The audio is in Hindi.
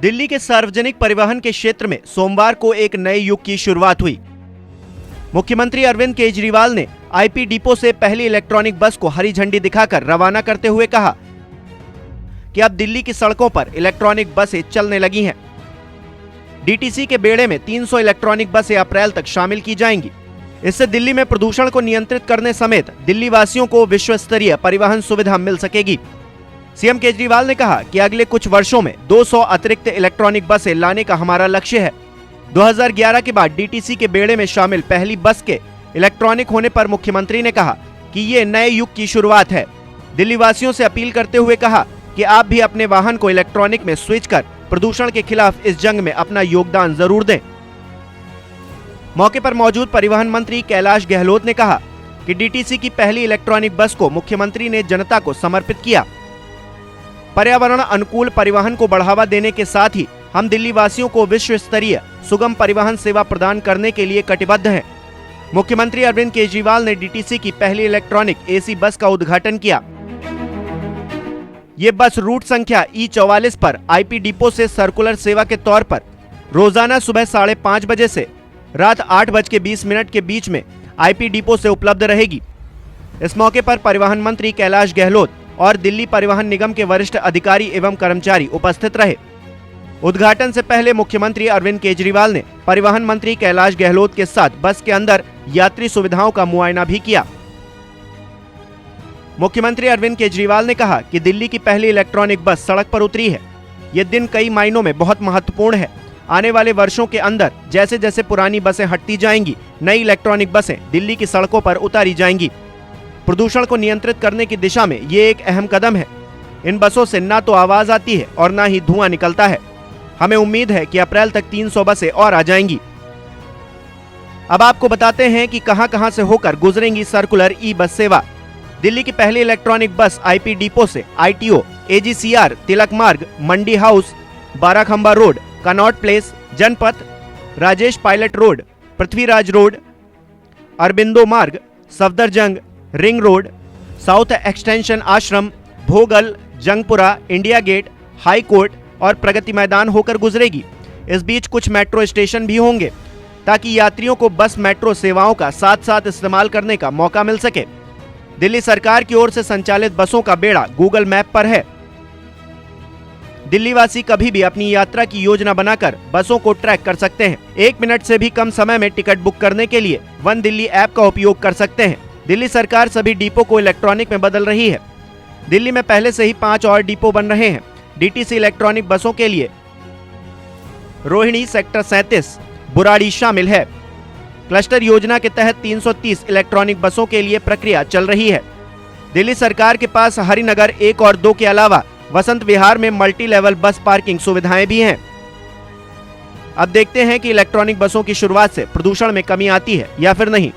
दिल्ली के सार्वजनिक परिवहन के क्षेत्र में सोमवार को एक नए युग की शुरुआत हुई। मुख्यमंत्री अरविंद केजरीवाल ने आईपी डिपो से पहली इलेक्ट्रॉनिक बस को हरी झंडी दिखाकर रवाना करते हुए कहा कि अब दिल्ली की सड़कों पर इलेक्ट्रॉनिक बसें चलने लगी हैं। डीटीसी के बेड़े में 300 इलेक्ट्रॉनिक बसें अप्रैल तक शामिल की जाएंगी। इससे दिल्ली में प्रदूषण को नियंत्रित करने समेत दिल्ली वासियों को विश्व स्तरीय परिवहन सुविधा मिल सकेगी। सीएम केजरीवाल ने कहा कि अगले कुछ वर्षों में 200 अतिरिक्त इलेक्ट्रॉनिक बसें लाने का हमारा लक्ष्य है। 2011 के बाद डीटीसी के बेड़े में शामिल पहली बस के इलेक्ट्रॉनिक होने पर मुख्यमंत्री ने कहा कि ये नए युग की शुरुआत है। दिल्ली वासियों से अपील करते हुए कहा कि आप भी अपने वाहन को इलेक्ट्रॉनिक में स्विच कर प्रदूषण के खिलाफ इस जंग में अपना योगदान जरूर दें। मौके पर मौजूद परिवहन मंत्री कैलाश गहलोत ने कहा कि डीटीसी की पहली इलेक्ट्रॉनिक बस को मुख्यमंत्री ने जनता को समर्पित किया। पर्यावरण अनुकूल परिवहन को बढ़ावा देने के साथ ही हम दिल्ली वासियों को विश्व स्तरीय सुगम परिवहन सेवा प्रदान करने के लिए कटिबद्ध हैं। मुख्यमंत्री अरविंद केजरीवाल ने डीटीसी की पहली इलेक्ट्रॉनिक एसी बस का उद्घाटन किया। ये बस रूट संख्या E44 पर आईपी डिपो से सर्कुलर सेवा के तौर पर रोजाना सुबह 5:30 बजे से रात 8:20 के बीच में आईपी डिपो से उपलब्ध रहेगी। इस मौके पर परिवहन मंत्री कैलाश गहलोत और दिल्ली परिवहन निगम के वरिष्ठ अधिकारी एवं कर्मचारी उपस्थित रहे। उद्घाटन से पहले मुख्यमंत्री अरविंद केजरीवाल ने परिवहन मंत्री कैलाश गहलोत के साथ बस के अंदर यात्री सुविधाओं का मुआयना भी किया। मुख्यमंत्री अरविंद केजरीवाल ने कहा कि दिल्ली की पहली इलेक्ट्रॉनिक बस सड़क पर उतरी है। ये दिन कई मायनों में बहुत महत्वपूर्ण है। आने वाले वर्षों के अंदर जैसे जैसे पुरानी बसें हटती जाएंगी, नई इलेक्ट्रॉनिक बसें दिल्ली की सड़कों पर उतारी जाएंगी। प्रदूषण को नियंत्रित करने की दिशा में ये एक अहम कदम है। इन बसों से ना तो आवाज आती है और ना ही धुआं निकलता है। हमें उम्मीद है कि अप्रैल तक 300 बसें और आ जाएंगी। अब आपको बताते हैं कि कहां-कहां से होकर गुजरेंगी सर्कुलर ई बस सेवा। दिल्ली की पहली इलेक्ट्रॉनिक बस आईपी डिपो से ITO, AGCR, Tilak Marg, Mandi House, Barakhamba Road, Connaught Place, Janpath, Rajesh Pilot Road, Prithviraj Road, Aurobindo Marg, Safdarjung, Ring Road, South Extension Ashram, Bhogal, Jangpura, India Gate, high court और प्रगति मैदान होकर गुजरेगी। इस बीच कुछ मेट्रो स्टेशन भी होंगे ताकि यात्रियों को बस मेट्रो सेवाओं का साथ साथ इस्तेमाल करने का मौका मिल सके। दिल्ली सरकार की ओर से संचालित बसों का बेड़ा गूगल मैप पर है। दिल्ली वासी कभी भी अपनी यात्रा की योजना बनाकर बसों को ट्रैक कर सकते हैं। 1 मिनट से भी कम समय में टिकट बुक करने के लिए वन दिल्ली ऐप का उपयोग कर सकते हैं। दिल्ली सरकार सभी डिपो को इलेक्ट्रॉनिक में बदल रही है। दिल्ली में पहले से ही 5 और डिपो बन रहे हैं। डीटीसी इलेक्ट्रॉनिक बसों के लिए रोहिणी, सेक्टर 37, बुराड़ी शामिल है। क्लस्टर योजना के तहत 330 इलेक्ट्रॉनिक बसों के लिए प्रक्रिया चल रही है। दिल्ली सरकार के पास हरिनगर 1 और 2 के अलावा वसंत विहार में मल्टी लेवल बस पार्किंग सुविधाएं भी हैं। अब देखते हैं कि इलेक्ट्रॉनिक बसों की शुरुआत से प्रदूषण में कमी आती है या फिर नहीं।